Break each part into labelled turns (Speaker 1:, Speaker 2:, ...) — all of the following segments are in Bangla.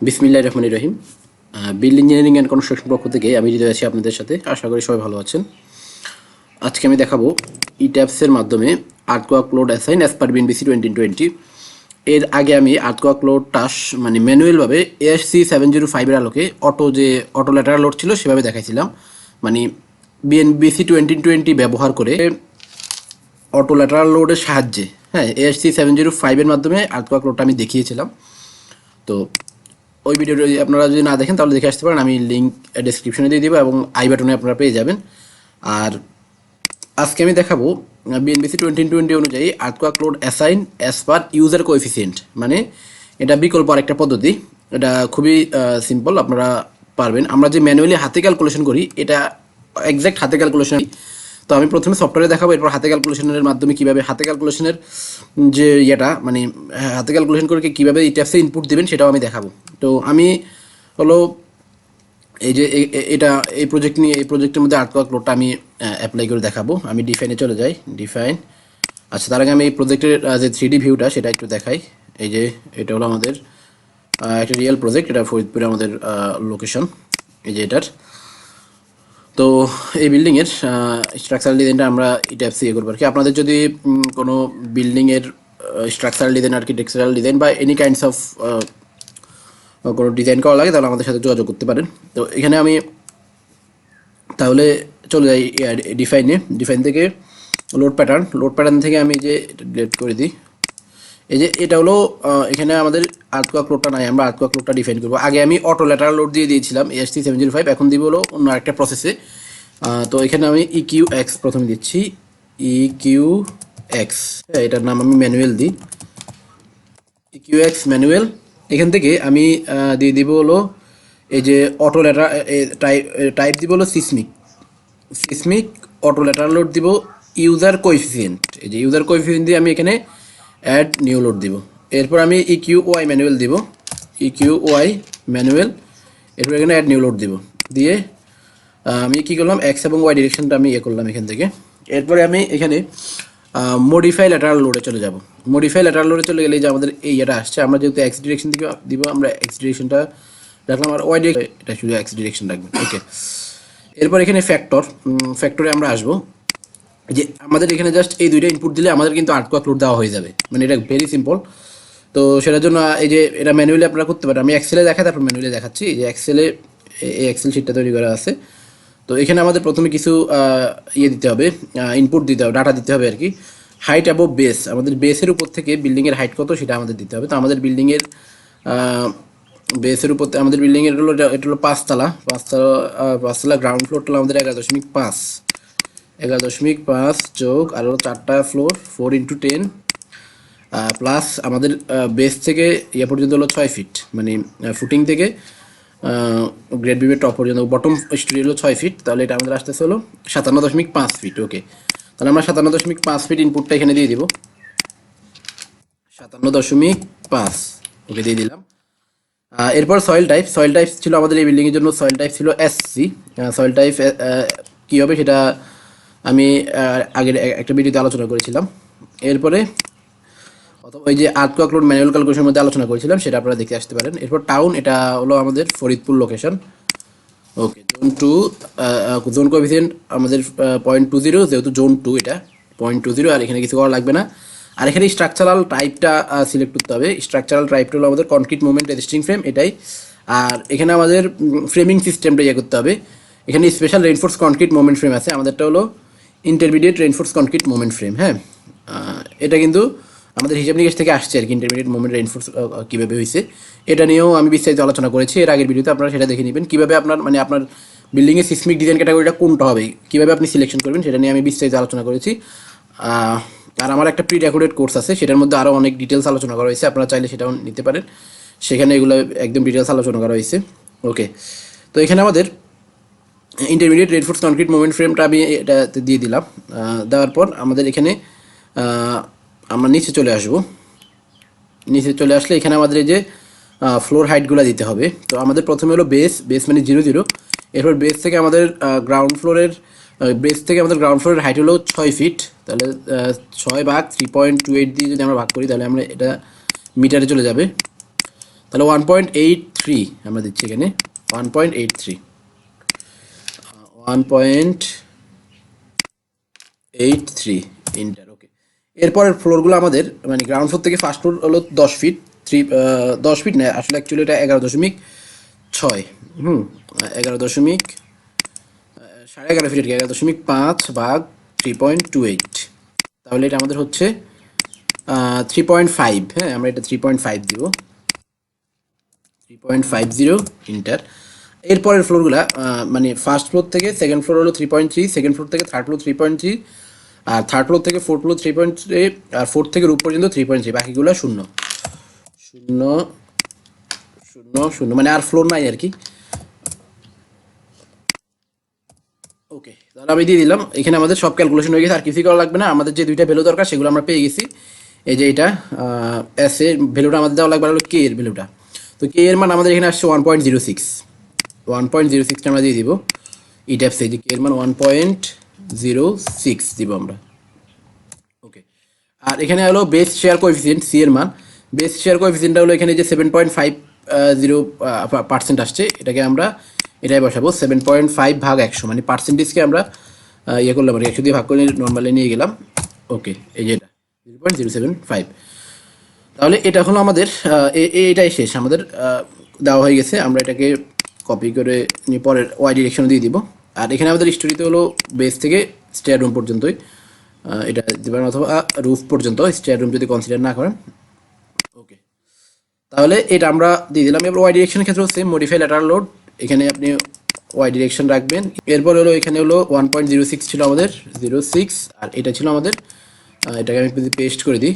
Speaker 1: বিসমিল্লাহির রহমানির রহিম। বিল্ড ইঞ্জিনিয়ারিং অ্যান্ড কনস্ট্রাকশন পক্ষ থেকে আমি হৃদয় আছি আপনাদের সাথে। আশা করি সবাই ভালো আছেন। আজকে আমি দেখাবো ইট্যাবসের মাধ্যমে earthquake load assign as per BNBC 2020। এর আগে আমি আর্থকোয়াক লোড টাস মানে ম্যানুয়ালভাবে ASC 705-এর আলোকে অটো ল্যাটারাল লোড ছিল সেভাবে দেখাইছিলাম। মানে বিএনবিসি 2020 ব্যবহার করে অটো ল্যাটারাল লোডের সাহায্যে ASC 705-এর মাধ্যমে আর্থকোয়াক লোডটা আমি দেখিয়েছিলাম। তো ওই ভিডিওটা আপনারা যদি না দেখেন তাহলে দেখে আসতে পারেন, আমি লিঙ্ক ডেসক্রিপশনে দিয়ে দেবো এবং আই বাটনে আপনারা পেয়ে যাবেন। আর আজকে আমি দেখাবো বিএনবিসি 2020 অনুযায়ী earthquake load assign as per user coefficient. মানে এটা বিকল্প আরেকটা পদ্ধতি, এটা খুবই সিম্পল, আপনারা পারবেন। আমরা যে ম্যানুয়ালি হাতে ক্যালকুলেশন করি এটা এক্স্যাক্ট হাতে ক্যালকুলেশন। তো আমি প্রথমে সফটওয়্যারে দেখাবো, এরপর হাতে ক্যালকুলেশনের মাধ্যমে কীভাবে হাতে ক্যালকুলেশনের যে মানে হাতে ক্যালকুলেশন করে কীভাবে ইট্যাবসে ইনপুট দেবেন সেটাও আমি দেখাবো। তো আমি হলো এই যে এটা এই প্রজেক্টের মধ্যে আর্থকোয়াক লোডটা আমি অ্যাপ্লাই করে দেখাবো। আমি ডিফাইনে চলে যাই, ডিফাইন। আচ্ছা, তার আগে আমি এই প্রজেক্টের যে 3D ভিউটা সেটা একটু দেখাই। এই যে এটা হলো আমাদের একটা রিয়েল প্রজেক্ট, এটা ফরিদপুরে আমাদের লোকেশন। এই যে এটার তো এই বিল্ডিংয়ের স্ট্রাকচারাল ডিজাইনটা আমরা ইট্যাবসে করবো আর কি। আপনাদের যদি কোনো বিল্ডিংয়ের স্ট্রাকচারাল ডিজাইন, আর্কিটেকচারাল ডিজাইন বা এনি কাইন্ডস অফ কোনো ডিজাইন করা লাগে তাহলে আমাদের সাথে যোগাযোগ করতে পারেন। তো এখানে আমি তাহলে চলে যাই ডিফাইন থেকে লোড প্যাটার্ন থেকে আমি যে ডিলিট করে দিই। এই যে এটা হলো এখানে আমাদের আর্থকোয়াক লোডটা নাই, আমরা আর্থকোয়াক লোডটা ডিফাইন করবো। আগে আমি অটো ল্যাটারাল লোড দিয়ে দিয়েছিলাম ASC 705, এখন দিব হলো অন্য আরেকটা প্রসেসে। তো এখানে আমি EQX প্রথমে দিচ্ছি, EQX, এটার নাম আমি ম্যানুয়াল দিই, EQX ম্যানুয়াল। এখান থেকে আমি দিয়ে দিব হলো এই যে অটো ল্যাটার টাইপ দিব হলো সিসমিক অটো ল্যাটারাল লোড দিব ইউজার কোএফিসিয়েন্ট। এই যে ইউজার কোএফিসিয়েন্ট দিয়ে আমি এখানে অ্যাড নিউ লোড দিব। এরপর আমি EQY ম্যানুয়াল দিব, EQY ম্যানুয়াল। এরপর এখানে অ্যাড নিউ লোড দিব, দিয়ে আমি কী করলাম, এক্স এবং ওয়াই ডিরেকশনটা আমি করলাম এখান থেকে। এরপরে আমি এখানে মডিফাই ল্যাটারাল লোডে চলে যাব। মডিফাই ল্যাটারাল লোডে চলে গেলে যে আমাদের এই এটা আসছে, আমরা যেহেতু এক্স ডিরেকশন দিকে দিব, আমরা এক্স ডিরেকশনটা রাখলাম, আর ওয়াই ডিরেকশন এটা শুধু এক্স ডিরেকশন রাখবেন। ওকে, এরপর এখানে ফ্যাক্টরে আমরা আসবো। যে আমাদের এখানে জাস্ট এই দুইটা ইনপুট দিলে আমাদের কিন্তু আর্থকোয়াক লোড দেওয়া হয়ে যাবে, মানে এটা ভেরি সিম্পল। তো সেটার জন্য এই যে এটা ম্যানুয়ালি আপনারা করতে পারেন। আমি এক্সেলে দেখাই, তারপর ম্যানুয়ালি দেখাচ্ছি। এই যে এই এক্সেল শিটটা তৈরি করা আছে। তো এখানে আমাদের প্রথমে কিছু দিতে হবে, ইনপুট দিতে হবে, ডাটা দিতে হবে আর কি। হাইট অ্যাবভ বেস, আমাদের বেসের উপর থেকে বিল্ডিংয়ের হাইট কত সেটা আমাদের দিতে হবে। তো আমাদের বিল্ডিংয়ের বেসের উপর আমাদের বিল্ডিংয়ের হলো এটা হলো পাঁচতলা গ্রাউন্ড ফ্লোরটা হলো আমাদের 11.5 যোগ আর হলো 4টা ফ্লোর 4x10 প্লাস আমাদের বেস থেকে ইয়ে পর্যন্ত হলো 6 ফিট, মানে ফুটিং থেকে গ্রেড বিমের টপ পর্যন্ত বটম স্টোরি হলো 6 ফিট। তাহলে এটা আমাদের আসতেছে হলো 57.5 ফিট। ওকে, তাহলে আমরা 57.5 ফিট ইনপুটটা এখানে দিয়ে দিব, 57.5। ওকে, দিয়ে দিলাম। এরপর সয়েল টাইপ ছিল আমাদের এই বিল্ডিংয়ের জন্য, সয়েল টাইপ ছিল SC। সয়েল টাইপ কী হবে সেটা আমি আগের একটা ভিডিওতে আলোচনা করেছিলাম। এরপরে অথবা ওই যে আর্থকোয়াক লোড ম্যানুয়াল ক্যালকুলেশনের মধ্যে আলোচনা করেছিলাম, সেটা আপনারা দেখে আসতে পারেন। এরপর টাউন, এটা হলো আমাদের ফরিদপুর লোকেশন। ওকে, জোন কোএফিসিয়েন্ট আমাদের 0.20, যেহেতু জোন 2 এটা 0.20, আর এখানে কিছু করা লাগবে না। আর এখানে স্ট্রাকচারাল টাইপটা সিলেক্ট করতে হবে। স্ট্রাকচারাল টাইপটা হলো আমাদের কনক্রিট মুভমেন্ট রেজিস্টিং ফ্রেম, এটাই। আর এখানে আমাদের ফ্রেমিং সিস্টেমটা ইয়ে করতে হবে। এখানে special reinforce concrete movement frame আছে, আমাদেরটা হলো intermediate reinforce concrete movement frame. হ্যাঁ, এটা কিন্তু আমাদের হিসাব নিকেশ থেকে আসছে আর কি, ইন্টারমিডিয়েট মুভমেন্ট রেইনফোর্স কীভাবে হয়েছে এটা নিয়েও আমি বিস্তারিত আলোচনা করেছি এর আগের ভিডিওতে, আপনারা সেটা দেখে নেবেন। কীভাবে আপনার বিল্ডিংয়ের সিসমিক ডিজাইন ক্যাটাগরিটা কোনটা হবে, কীভাবে আপনি সিলেকশন করবেন সেটা নিয়ে আমি বিস্তারিত আলোচনা করেছি। আর আমার একটা প্রি রেকর্ডেড কোর্স আছে, সেটার মধ্যে আরও অনেক ডিটেলস আলোচনা করা হয়েছে, আপনারা চাইলে সেটাও নিতে পারেন, সেখানে এগুলো একদম ডিটেলস আলোচনা করা হয়েছে। ওকে, তো এখানে আমাদের ইন্টারমিডিয়েট রেইনফোর্স কনক্রিট মুভমেন্ট ফ্রেমটা আমি এটাতে দিয়ে দিলাম। দেওয়ার পর আমাদের এখানে আমরা নিচে চলে আসলে এখানে আমাদের এই যে ফ্লোর হাইটগুলো দিতে হবে। তো আমাদের প্রথমে হলো বেস মানে 0, এরপর বেস থেকে আমাদের গ্রাউন্ড ফ্লোরের হাইট হলো 6 ফিট। তাহলে 6/3.28 দিয়ে যদি আমরা ভাগ করি তাহলে আমরা এটা মিটারে চলে যাবে। তাহলে 1.83 থ্রি আমরা দিচ্ছি এখানে 1.83 1.83 ইন্টার। ওকে, এরপরের ফ্লোরগুলো আমাদের মানে গ্রাউন্ড ফ্লোর থেকে ফার্স্ট ফ্লোর হলো 10 ফিট, 10 ফিট না, আসলে অ্যাকচুয়ালি এটা 11.6, 11 দশমিক 11.5 ফিট আর কি, 11.5/3.28, তাহলে এটা আমাদের হচ্ছে 3.5। হ্যাঁ, আমরা এটা 3.5 দিব, 3.50 ইন্টার। এরপরের ফ্লোরগুলা মানে ফার্স্ট ফ্লোর থেকে সেকেন্ড ফ্লোর হলো 3.3, সেকেন্ড ফ্লোর থেকে থার্ড ফ্লোর 3.3, আর থার্ড ফ্লোর থেকে ফোর্থ ফ্লোর 3.3, আর ফোর্থ থেকে রুপ পর্যন্ত 3.3, বাকিগুলো শূন্য শূন্য শূন্য শূন্য, মানে আর ফ্লোর নাই আর কি। ওকে, তাহলে আমি দিয়ে দিলাম, এখানে আমাদের সব ক্যালকুলেশন হয়ে গেছে, আর কিছুই করা লাগবে না। আমাদের যে দুইটা ভ্যালু দরকার সেগুলো আমরা পেয়ে গেছি। এই যে এটা এস এর ভ্যালুটা আমাদের দেওয়া লাগবে হলো কে এর ভ্যালুটা, তো কে এর মান আমাদের এখানে আসছে 1.06, 1.06টা আমরা দিয়ে দিব ইট্যাপস, এই যে কে এর মান 1.06 দিব আমরা। ওকে, আর এখানে হলো বেস শেয়ার কোএফিসিয়েন্ট সি এর মান, বেস শেয়ার কোএফিসিয়েন্টটা হলো এখানে যে 7.50% আসছে, এটাকে আমরা এটাই বসাবো 7.5/100, মানে পার্সেন্টেজকে আমরা ইয়ে করলাম আর 100 দিয়ে ভাগ করে নর্মালি নিয়ে গেলাম। ওকে, এই যে এটা 0.075, তাহলে এটা হলো আমাদের এটাই শেষ আমাদের দেওয়া হয়ে গেছে। আমরা এটাকে কপি করে নিয়ে পরের ওয়াই ডিরেকশন দিয়ে দিব। আর এখানে আমাদের স্টোরিতে হলো বেস থেকে স্টেয়ার রুম পর্যন্তই এটা দিবেন, অথবা রুফ পর্যন্ত, স্টেয়ার রুম যদি কনসিডার না করেন। ওকে, তাহলে এটা আমরা দিয়ে দিলাম। এবার ওয়াই ডিরেকশনের ক্ষেত্রে হচ্ছে মডিফাই ল্যাটারাল লোড, এখানে আপনি ওয়াই ডিরেকশন রাখবেন। এরপর হলো এখানে হলো 1.06 ছিল আমাদের 06, আর এটা ছিল আমাদের, এটাকে আমি যদি পেস্ট করে দিই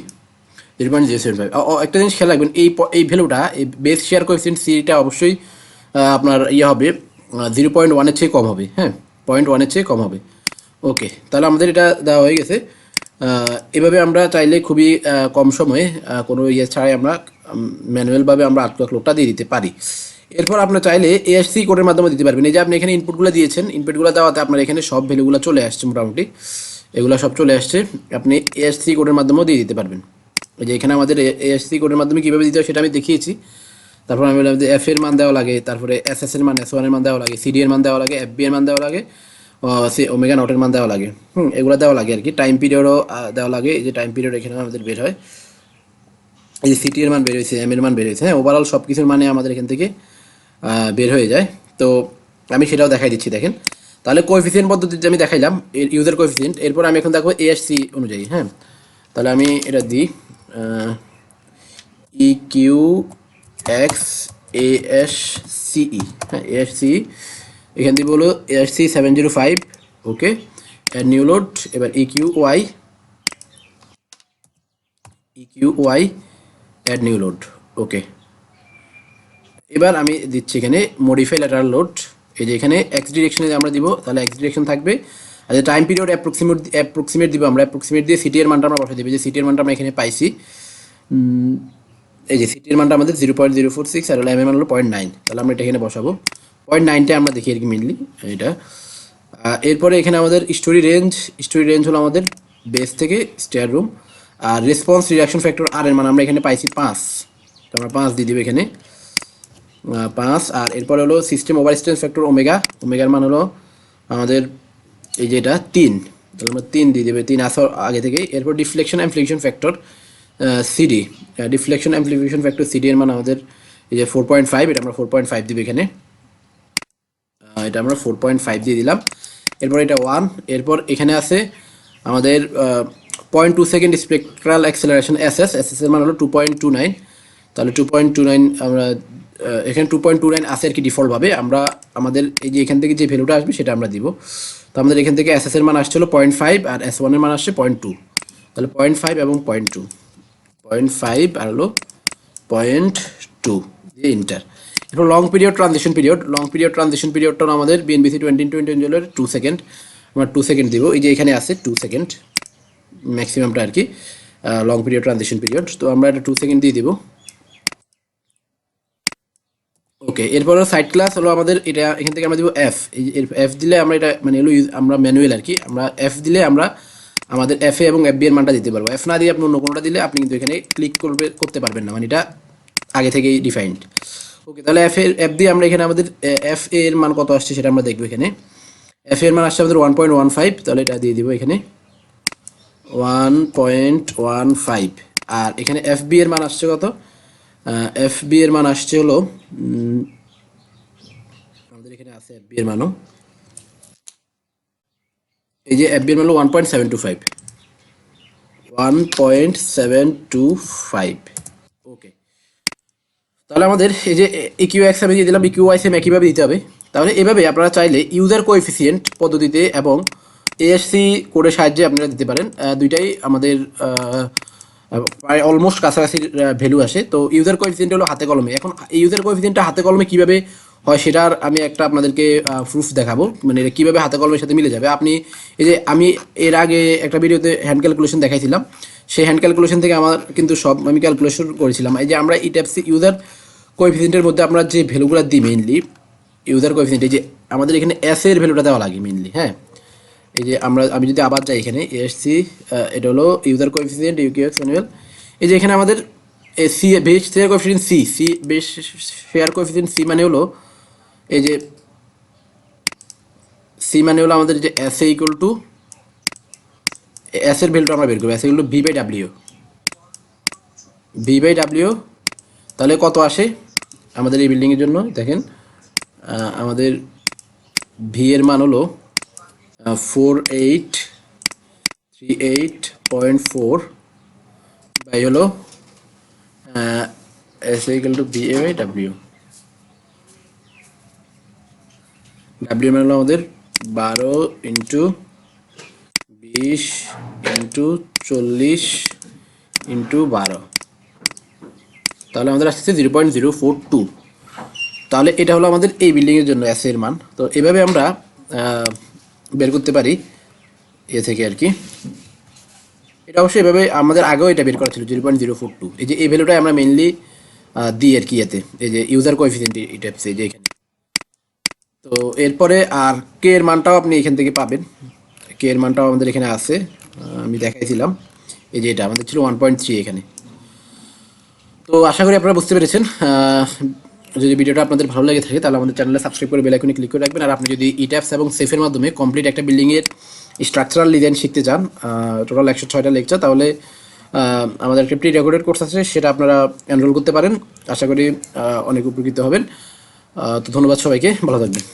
Speaker 1: 0.075। একটা জিনিস খেয়াল রাখবেন, এই ভ্যালুটা, এই বেস শেয়ার কোএফিসিয়েন্ট সিটা অবশ্যই আপনার ইয়ে হবে 0.1-এর চেয়ে কম হবে। হ্যাঁ, 0.1-এর চেয়ে কম হবে। ওকে, তাহলে আমাদের এটা দেওয়া হয়ে গেছে। এভাবে আমরা চাইলে খুবই কম সময়ে কোনো ইয়ে ছাড়াই আমরা ম্যানুয়ালভাবে আমরা আর্টওয়ার্ক লোডটা দিয়ে দিতে পারি। এরপর আপনার চাইলে এএসসি কোডের মাধ্যমে দিতে পারবেন। এই যে আপনি এখানে ইনপুটগুলো দিয়েছেন, ইনপুটগুলো দেওয়াতে আপনার এখানে সব ভ্যালুগুলো চলে আসছে, মোটামুটি এগুলো সব চলে আসছে। আপনি এএসসি কোডের মাধ্যমেও দিয়ে দিতে পারবেন। ওই যে এখানে আমাদের এএসসি কোডের মাধ্যমে কীভাবে দিতে হয় সেটা আমি দেখিয়েছি। তারপর আমি বললাম যে এফ এর মান দেওয়া লাগে, তারপরে এস এস এর মান, এস ওয়ানের মান দেওয়া লাগে, সিডি এর মান দেওয়া লাগে, এফ বি এর মান দেওয়া লাগে, ওমেগা নটের মান দেওয়া লাগে। এগুলো দেওয়া লাগে আর কি। টাইম পিরিয়ডও দেওয়া লাগে, এই যে টাইম পিরিয়ড এখানে আমাদের বের হয়, এই যে সিটি এর মান বের হয়েছে, এম এর মান বের হয়েছে। হ্যাঁ, ওভারঅল সব কিছুর মানে আমাদের এখান থেকে বের হয়ে যায়। তো আমি সেটাও দেখাই দিচ্ছি, দেখেন। তাহলে কোএফিসিয়েন্ট পদ্ধতিতে আমি দেখাইলাম ইউজার কোএফিসিয়েন্ট। এরপর আমি এখন দেখবো এএসসি অনুযায়ী। হ্যাঁ, তাহলে আমি এটা দিই E Q X A S C. হ্যাঁ, এএসসি এখান থেকে বলো এএসসি 705। Okay, new load. এবার EQ Y add new load. Okay, এবার আমি দিচ্ছি এখানে মডিফাই ল্যাটারাল লোড। এই যে এখানে এক্স ডিরেকশনে আমরা দিব, তাহলে এক্স ডিরেকশন থাকবে। আর যে টাইম পিরিয়ড অ্যাপ্রক্সিমেট দিব আমরা, অ্যাপ্রক্সিমেট দিয়ে সিটি এর মানটা আমরা বসাই দেবো। যে সিটি এর মানটা আমরা এখানে পাইছি, এই যে সিটি এর মানটা আমাদের 0.046, আর এম এর মান হলো 0.9, তাহলে আমরা এটা এখানে বসাবো। 0.9টা আমরা দেখি আর কি মেনলি এটা। এরপরে এখানে আমাদের স্টোরি রেঞ্জ হলো আমাদের বেস থেকে স্টেয়ার রুম। আর রেসপন্স রিডাকশন ফ্যাক্টর আর এর মান আমরা এখানে পাইছি 5, তো আমরা 5 দিয়ে দিব এখানে 5। আর এরপর হলো সিস্টেম ওভারস্টেন্স ফ্যাক্টর ওমেগার মান হলো আমাদের এই যে এটা 3, তাহলে আমরা 3 দিয়ে দেবে, 3 আসার আগে থেকে। এরপর deflection amplification factor CD, deflection amplification factor CD এর মান আমাদের এই যে 4.5, এটা আমরা 4.5 দিব এখানে, এটা আমরা 4.5 দিয়ে দিলাম। এরপর এটা 1। এরপর এখানে আছে আমাদের 0.2 second spectral acceleration S S এর মান হলো 2.29, তাহলে 2.29 আমরা এখানে 2.29 আসে আর কি ডিফল্টভাবে। আমরা আমাদের এই যে এখান থেকে যে ভ্যালুটা আসবে সেটা আমরা দিব। তো আমাদের এখান থেকে এস এর মান আসছে হলো 0.5, আর এস ওয়ানের মান আসছে 0.2, তাহলে 0.5 এবং 0.2, 0.5 আর হলো 0.2 দিয়ে ইন্টার। এরপর লং পিরিয়ড ট্রানজিশন পিরিয়ডটা আমাদের বিএনবিসি 2020 এর 2 সেকেন্ড, আমরা 2 সেকেন্ড দিব। এই যে এখানে আছে 2 সেকেন্ড ম্যাক্সিমামটা আর কি লং পিরিয়ড ট্রানজিশন পিরিয়ড, তো আমরা এটা 2 সেকেন্ড দিয়ে দিব। ওকে, এরপর সাইড ক্লাস হলো আমাদের এটা, এখান থেকে আমরা দিব এফ। এফ দিলে আমরা এটা মানে হলো আমরা ম্যানুয়াল আর কি, আমরা এফ দিলে আমরা আমাদের এফ এ এবং এফ বি এর মানটা দিতে পারবো। এফ না দিয়ে আপনি অন্য কোনোটা দিলে আপনি কিন্তু এখানে ক্লিক করতে পারবেন না, মানে এটা আগে থেকেই ডিফাইন্ড। ওকে, তাহলে এফ দিয়ে আমরা এখানে আমাদের এফ এর মান কত আসছে সেটা আমরা দেখবো। এখানে এফ এর মান আসছে আমাদের 1.15, তাহলে এটা দিয়ে দিব এখানে 1.15। আর এখানে এফ বি এর মান আসছে কত? এফ বি এর মান আসছে হলো আমাদের এখানে আছে এফ বি এর মানও, এই যে এফ বি এর মান হলো 1.725, 1.725। ওকে, তাহলে আমাদের এই যে ইকিউ এক্স আমি দিয়ে দিলাম, ইকিউ ওয়াই সেম একইভাবে দিতে হবে। তাহলে এভাবে আপনারা চাইলে ইউজার কোএফিসিয়েন্ট পদ্ধতিতে এবং এএসসি কোডের সাহায্যে আপনারা দিতে পারেন। দুইটাই আমাদের প্রায় অলমোস্ট কাছাকাছি ভ্যালু আসে। তো ইউজার কোএফিসিয়েন্ট হলো হাতে কলমে। এখন এই ইউজার কোএফিসিয়েন্টটা হাতে কলমে কীভাবে হয় সেটার আমি একটা আপনাদেরকে প্রুফ দেখাবো, মানে এটা কীভাবে হাতে কলমের সাথে মিলে যাবে। আপনি এই যে আমি এর আগে একটা ভিডিওতে হ্যান্ড ক্যালকুলেশন দেখাইছিলাম, সেই হ্যান্ড ক্যালকুলেশন থেকে আমার কিন্তু সব আমি ক্যালকুলেশন করেছিলাম। এই যে আমরা ইট্যাপসি ইউজার কোএফিসিয়েন্টের মধ্যে আমরা যে ভ্যালুগুলো দিই মেইনলি ইউজার কোএফিসিয়েন্ট, এই যে আমাদের এখানে এস এর ভ্যালুটা দেওয়া লাগে মেইনলি। হ্যাঁ, এই যে আমি যদি আবার যাই এখানে এসসি, এটা হলো ইউজার কোএফিসিয়েন্ট ইউকিউএক্স ম্যানুয়াল। এই যে এখানে আমাদের C base share coefficient C C base share coefficient C মানে হলো এই যে সি মানে হলো আমাদের যে S A equal to S এর ভ্যালুটা আমরা বের করবো, S equal to V by W, V by W. তাহলে কত আসে আমাদের এই বিল্ডিংয়ের জন্য? দেখেন আমাদের ভি এর মান হলো 4838.4 বাই হলো S equal to V A by W. W মানে হলো আমাদের 12 ইন্টু 20 ইন্টু 40 ইন্টু 12, তাহলে আমাদের আসছে 0.042। তাহলে এটা হলো আমাদের এই বিল্ডিংয়ের জন্য এস এর মান। তো এভাবে আমরা বের করতে পারি এ থেকে আর কি। এটা অবশ্যই এভাবে আমাদের আগেও এটা বের করা ছিল 0.042। এই যে এই ভ্যালুটাই আমরা মেইনলি দিই আর কি এতে, এই যে ইউজার কোএফিসিয়েন্ট এটা এই যে এখানে। তো এরপরে আর কে এর মানটাও আপনি এখান থেকে পাবেন, কে এর মানটাও আমাদের এখানে আছে, আমি দেখাইছিলাম। এই যে এটা আমাদের ছিল 1.3 এখানে। তো আশা করি আপনারা বুঝতে পেরেছেন। যদি ভিডিওটা আপনাদের ভালো লেগে থাকে তাহলে আমাদের চ্যানেলে সাবস্ক্রাইব করে বেল আইকনে ক্লিক করে রাখবেন। আর আপনি যদি ইট্যাপস এবং সেফের মাধ্যমে কমপ্লিট একটা বিল্ডিংয়ের স্ট্রাকচারাল ডিজাইন শিখতে চান, টোটাল 106টা লেকচার, তাহলে আমাদের একটা প্রি রেকর্ডেড কোর্স আছে, সেটা আপনারা এনরোল করতে পারেন। আশা করি অনেক উপকৃত হবেন। তো ধন্যবাদ সবাইকে, ভালো থাকবেন।